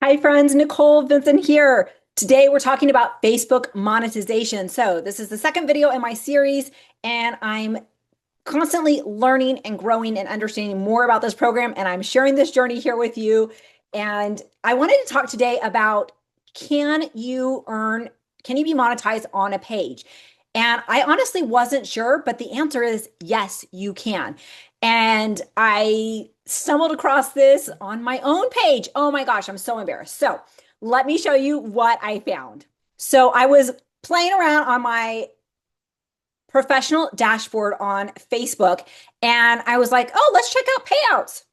Hi, friends. Nicole Vincent here. Today, we're talking about Facebook monetization. So, this is the second video in my series, and I'm constantly learning and growing and understanding more about this program. And I'm sharing this journey here with you. And I wanted to talk today about can you be monetized on a page? And I honestly wasn't sure, but the answer is yes, you can. And I stumbled across this on my own page. Oh my gosh, I'm so embarrassed. So let me show you what I found. So I was playing around on my professional dashboard on Facebook, and I was like, oh, let's check out payouts.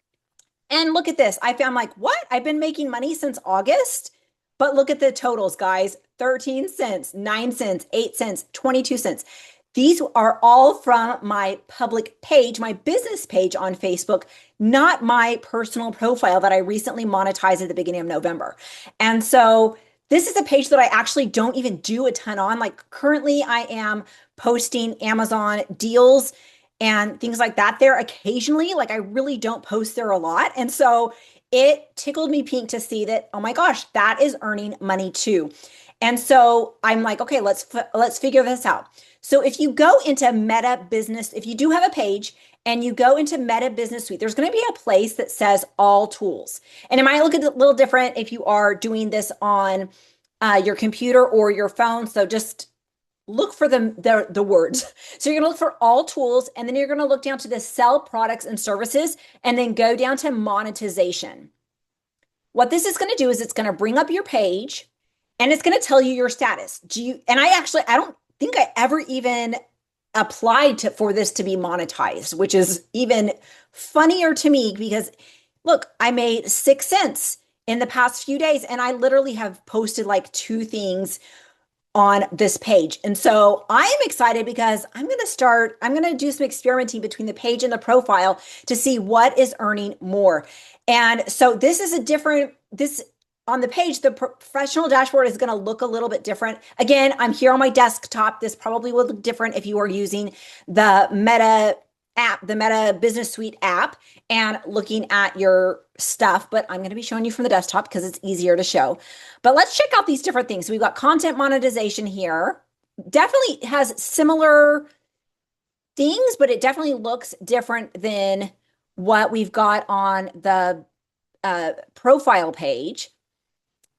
And look at this. I found like, what? I've been making money since August, but look at the totals, guys. 13 cents, 9 cents, 8 cents, 22 cents. These are all from my public page, my business page on Facebook, not my personal profile that I recently monetized at the beginning of November. And so this is a page that I actually don't even do a ton on. Like currently I am posting Amazon deals and things like that there occasionally. Like I really don't post there a lot. And so it tickled me pink to see that, oh my gosh, that is earning money too. And so I'm like, okay, let's figure this out. So if you go into Meta Business, if you do have a page and you go into Meta Business Suite, there's going to be a place that says all tools. And it might look a little different if you are doing this on your computer or your phone. So just look for the words. So you're going to look for all tools, and then you're going to look down to the sell products and services, and then go down to monetization. What this is going to do is it's going to bring up your page, and it's going to tell you your status. I don't think I ever even applied for this to be monetized, which is even funnier to me because look, I made 6 cents in the past few days, and I literally have posted like 2 things on this page. And so I am excited because I'm going to do some experimenting between the page and the profile to see what is earning more. And so this is on the page, the professional dashboard is going to look a little bit different. Again, I'm here on my desktop. This probably will look different if you are using the Meta app, the Meta Business Suite app, and looking at your stuff, but I'm going to be showing you from the desktop because it's easier to show. But let's check out these different things. So we've got content monetization here. Definitely has similar things, but it definitely looks different than what we've got on the profile page.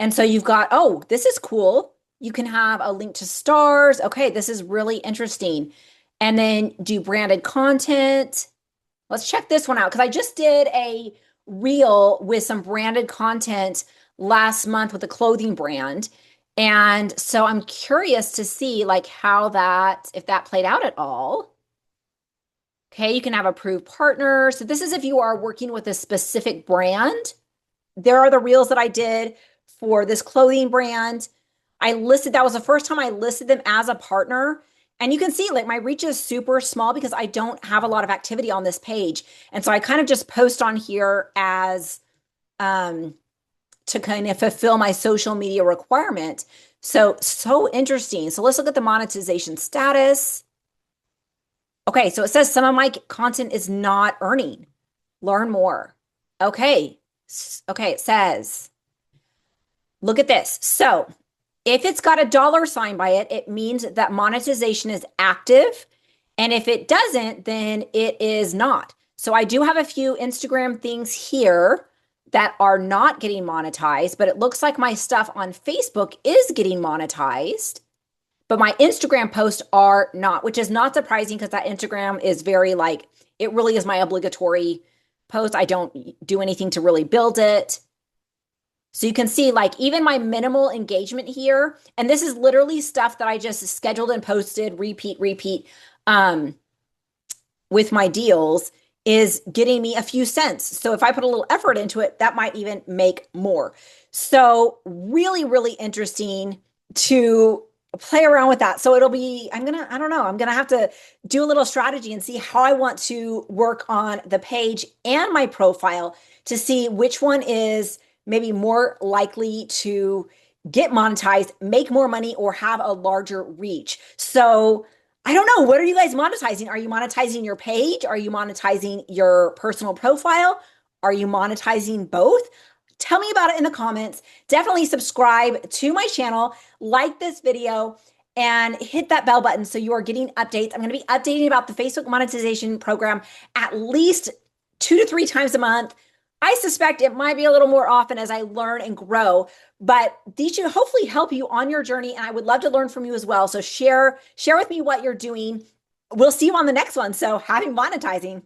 And so you've got, oh, this is cool. You can have a link to stars. Okay, this is really interesting. And then do branded content. Let's check this one out because I just did a reel with some branded content last month with a clothing brand. And so I'm curious to see like if that played out at all. Okay, you can have approved partners. So this is if you are working with a specific brand. There are the reels that I did for this clothing brand. That was the first time I listed them as a partner. And you can see like my reach is super small because I don't have a lot of activity on this page. And so I kind of just post on here as to kind of fulfill my social media requirement. So interesting. So let's look at the monetization status. Okay, so it says some of my content is not earning. Learn more. Okay, it says, look at this. So if it's got a dollar sign by it, it means that monetization is active. And if it doesn't, then it is not. So I do have a few Instagram things here that are not getting monetized, but it looks like my stuff on Facebook is getting monetized, but my Instagram posts are not, which is not surprising because that Instagram is very like, it really is my obligatory post. I don't do anything to really build it. So you can see like even my minimal engagement here, and this is literally stuff that I just scheduled and posted, repeat, with my deals is getting me a few cents. So if I put a little effort into it, that might even make more. So really, really interesting to play around with that. So I'm going to have to do a little strategy and see how I want to work on the page and my profile to see which one is maybe more likely to get monetized, make more money, or have a larger reach. So I don't know. What are you guys monetizing? Are you monetizing your page? Are you monetizing your personal profile? Are you monetizing both? Tell me about it in the comments. Definitely subscribe to my channel, like this video, and hit that bell button so you are getting updates. I'm going to be updating about the Facebook monetization program at least 2 to 3 times a month. I suspect it might be a little more often as I learn and grow, but these should hopefully help you on your journey. And I would love to learn from you as well. So share with me what you're doing. We'll see you on the next one. So happy monetizing.